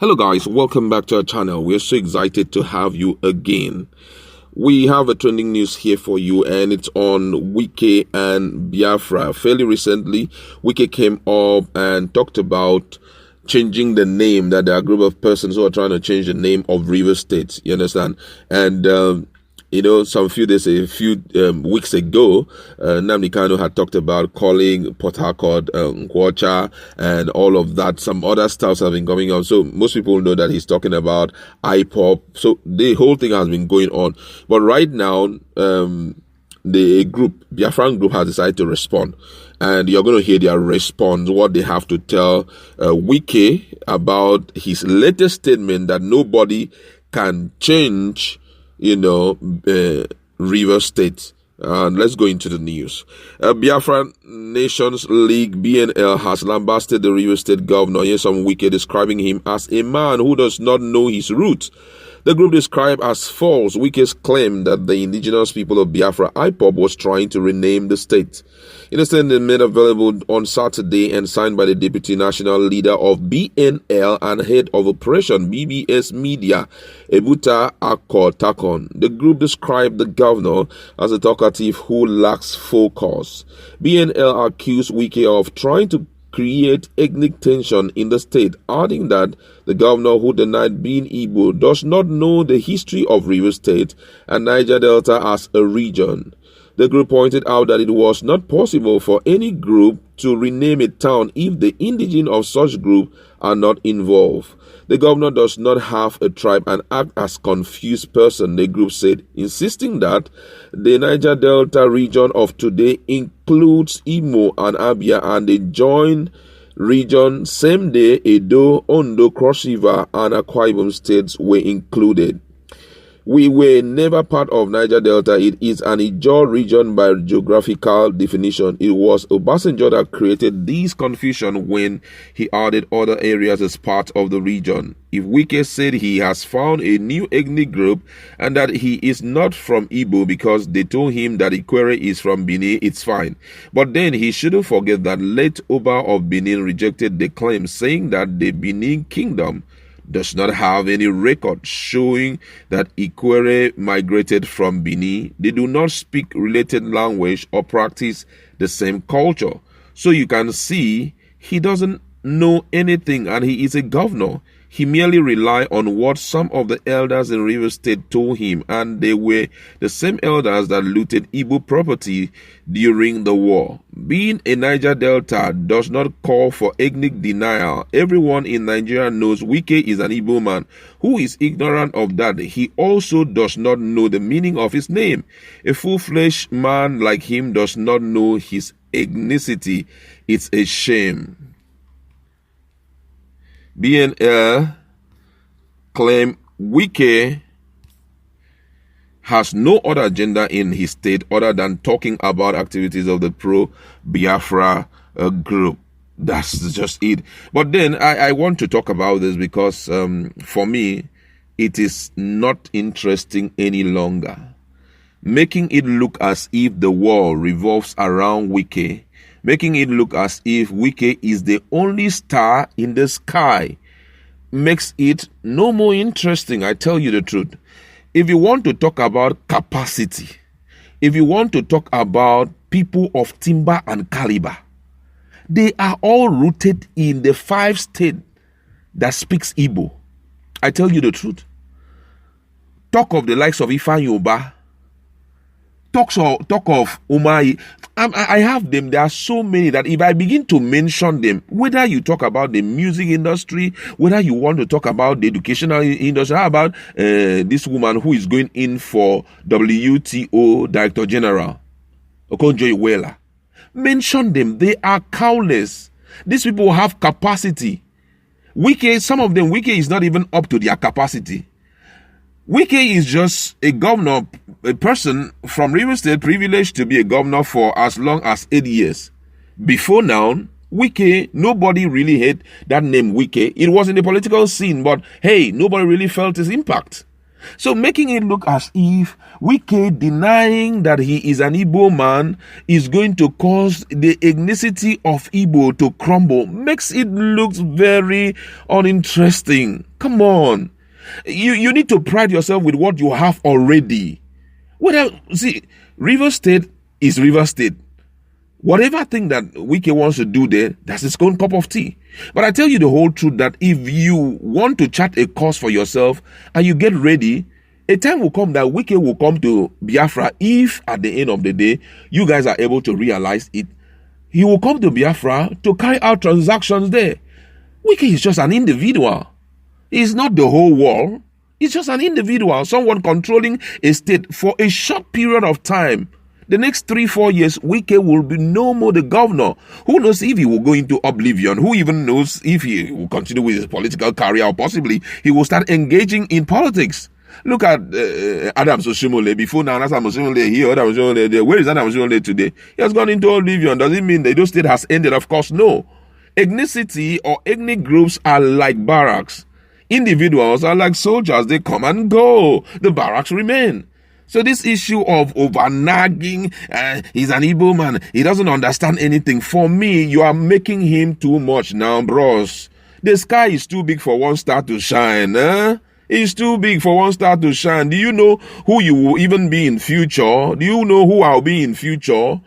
Hello guys, welcome back to our channel. We're so excited to have you again. We have a trending news here for you, and it's on Wike and Biafra. Fairly recently, Wike came up and talked about changing the name, that there are a group of persons who are trying to change the name of River State, you understand? And a few weeks ago, Nnamdi Kanu had talked about calling Port Harcourt Nkwocha and all of that. Some other stuff have been coming on. So most people know that he's talking about IPOP. So the whole thing has been going on. But right now, the Biafran group has decided to respond. And you're going to hear their response, what they have to tell Wike about his latest statement that nobody can change River State. And let's go into the news. Biafra Nations League (BNL) has lambasted the River State governor, Sh0cking Wike, describing him as a man who does not know his roots. The group described as false Wike's claim that the indigenous people of Biafra, IPOP, was trying to rename the state. In a statement made available on Saturday and signed by the deputy national leader of BNL and head of operation BBS Media, Ebuta Takon, the group described the governor as a talkative who lacks focus. BNL accused Wike of trying to create ethnic tension in the state, adding that the governor, who denied being Igbo, does not know the history of River State and Niger Delta as a region. The group pointed out that it was not possible for any group to rename a town if the indigenes of such group are not involved. The governor does not have a tribe and act as confused person, the group said, insisting that the Niger Delta region of today includes Imo and Abia, and the joint region same day Edo, Ondo, Cross River, and Akwa Ibom states were included. We were never part of Niger Delta. It is an Ijaw region by geographical definition. It was Obasanjo that created this confusion when he added other areas as part of the region. If Wike said he has found a new ethnic group and that he is not from Igbo because they told him that Ikwere is from Benin, it's fine. But then he shouldn't forget that late Oba of Benin rejected the claim, saying that the Benin kingdom does not have any record showing that Ikwere migrated from Benin. They do not speak related language or practice the same culture. So you can see he doesn't know anything, and he is a governor. He merely relied on what some of the elders in River State told him, and they were the same elders that looted Igbo property during the war. Being a Niger Delta does not call for ethnic denial. Everyone in Nigeria knows Wike is an Igbo man. Who is ignorant of that? He also does not know the meaning of his name. A full-fledged man like him does not know his ethnicity. It's a shame. BNL claim Wike has no other agenda in his state other than talking about activities of the pro-Biafra group. That's just it. But then I want to talk about this because for me, it is not interesting any longer. Making it look as if the world revolves around Wike, making it look as if Wike is the only star in the sky, makes it no more interesting. I tell you the truth. If you want to talk about capacity, if you want to talk about people of timber and caliber, they are all rooted in the 5 states that speaks Igbo. I tell you the truth. Talk of the likes of Ifeanyi Uba, talk of Umai. I have them. There are so many that if I begin to mention them, whether you talk about the music industry, whether you want to talk about the educational industry, how about this woman who is going in for WTO Director General, Okonjo-Iweala? Mention them. They are countless. These people have capacity. Wike, some of them, Wike is not even up to their capacity. Wike is just a governor, a person from River State, privileged to be a governor for as long as 8 years. Before now, Wike, nobody really had that name Wike. It was in the political scene, but hey, nobody really felt his impact. So making it look as if Wike denying that he is an Igbo man is going to cause the ethnicity of Igbo to crumble makes it look very uninteresting. Come on. You need to pride yourself with what you have already. See, River State is River State. Whatever thing that Wike wants to do there, that's his own cup of tea. But I tell you the whole truth that if you want to chart a course for yourself and you get ready, a time will come that Wike will come to Biafra if at the end of the day, you guys are able to realize it. He will come to Biafra to carry out transactions there. Wike is just an individual. He's not the whole world. He's just an individual, someone controlling a state for a short period of time. The next 3-4 years, Wike will be no more the governor. Who knows if he will go into oblivion? Who even knows if he will continue with his political career, or possibly he will start engaging in politics? Look at Adams Oshimole. Before now, Adams Oshimole here, Adams Oshimole there. Where is Adams Oshimole today? He has gone into oblivion. Does it mean the Edo state has ended? Of course, no. Ethnicity or ethnic groups are like barracks. Individuals are like soldiers. They come and go. The barracks remain. So this issue of over-nagging, he's an Igbo man, he doesn't understand anything. For me, you are making him too much now, bros. The sky is too big for one star to shine. It's too big for one star to shine. Do you know who you will even be in future? Do you know who I'll be in future?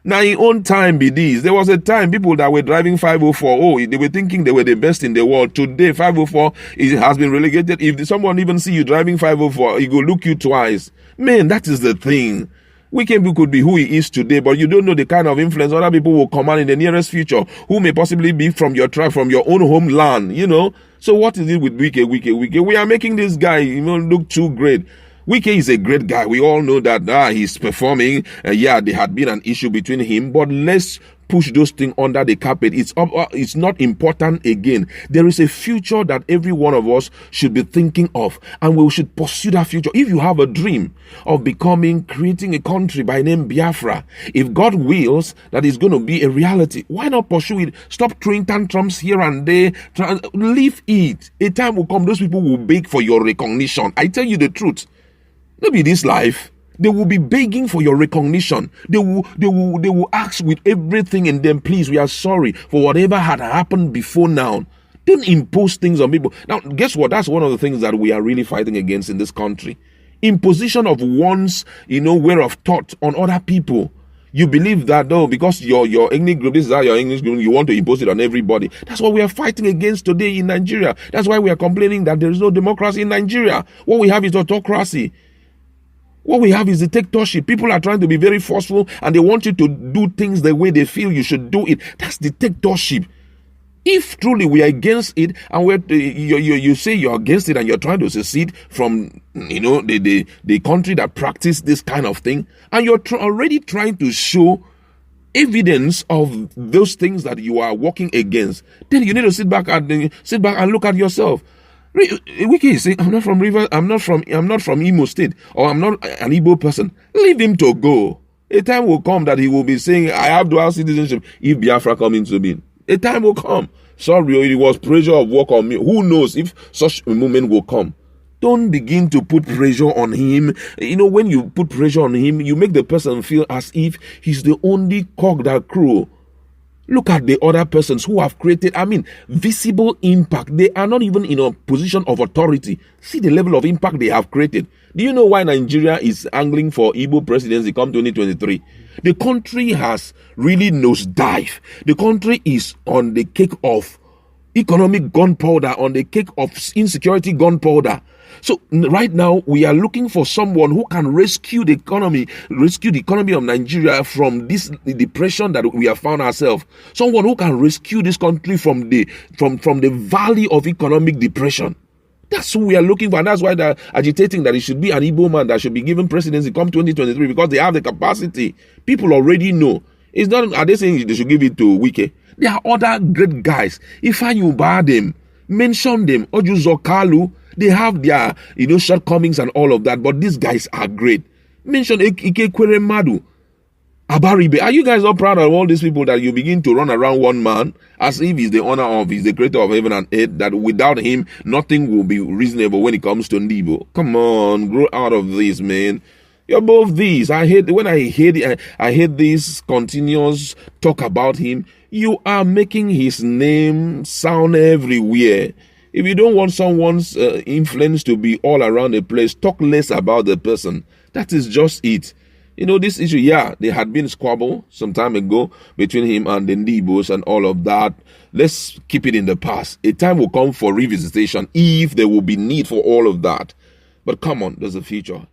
Now, in own time be this. There was a time people that were driving 504, they were thinking they were the best in the world. Today, 504 has been relegated. If someone even see you driving 504, he go look you twice. Man, that is the thing. Wike could be who he is today, but you don't know the kind of influence other people will command in the nearest future, who may possibly be from your tribe, from your own homeland, you know. So what is it with Wike? We are making this guy, look too great. Wike is a great guy. We all know that he's performing. There had been an issue between him, but let's push those things under the carpet. It's not important again. There is a future that every one of us should be thinking of, and we should pursue that future. If you have a dream of creating a country by name Biafra, if God wills that is going to be a reality, why not pursue it? Stop throwing tantrums here and there. Leave it. A time will come, those people will beg for your recognition. I tell you the truth. Maybe this life, they will be begging for your recognition. They will ask with everything in them, please, we are sorry for whatever had happened before now. Don't impose things on people. Now, guess what? That's one of the things that we are really fighting against in this country. Imposition of one's, way of thought on other people. You believe that, because your ethnic group, this is how your English group, you want to impose it on everybody. That's what we are fighting against today in Nigeria. That's why we are complaining that there is no democracy in Nigeria. What we have is autocracy. What we have is the dictatorship. People are trying to be very forceful and they want you to do things the way they feel you should do it. That's the dictatorship. If truly we are against it and you say you're against it and you're trying to secede from the country that practice this kind of thing, and you're already trying to show evidence of those things that you are working against, then you need to sit back and look at yourself. Wike is saying, I'm not from River, I'm not from Imo State, or I'm not an Igbo person. Leave him to go. A time will come that he will be saying, I have dual citizenship if Biafra come into being. A time will come. Sorry, it was pressure of work on me. Who knows if such a moment will come? Don't begin to put pressure on him. When you put pressure on him, you make the person feel as if he's the only cock that crew. Look at the other persons who have created, visible impact. They are not even in a position of authority. See the level of impact they have created. Do you know why Nigeria is angling for Igbo presidency come 2023? The country has really nosedive. The country is on the cake of economic gunpowder, on the cake of insecurity gunpowder. So right now we are looking for someone who can rescue the economy of Nigeria from this depression that we have found ourselves. Someone who can rescue this country from the valley of economic depression. That's who we are looking for, and that's why they're agitating that it should be an Igbo man that should be given presidency come 2023, because they have the capacity. People already know. It's not. Are they saying they should give it to Wike? There are other great guys. If you bar them, mention them. Ojuzokalu. They have their, shortcomings and all of that, but these guys are great. Mention Ike Kweremadu. Abaribe, are you guys not proud of all these people that you begin to run around one man as if he's the owner of, he's the creator of heaven and earth, that without him, nothing will be reasonable when it comes to Ndibo? Come on, grow out of this, man. You're both these. I hate this continuous talk about him. You are making his name sound everywhere. If you don't want someone's influence to be all around the place, talk less about the person. That is just it. You know, this issue, yeah, there had been squabble some time ago between him and the Ndibos and all of that. Let's keep it in the past. A time will come for revisitation if there will be need for all of that. But come on, there's a future.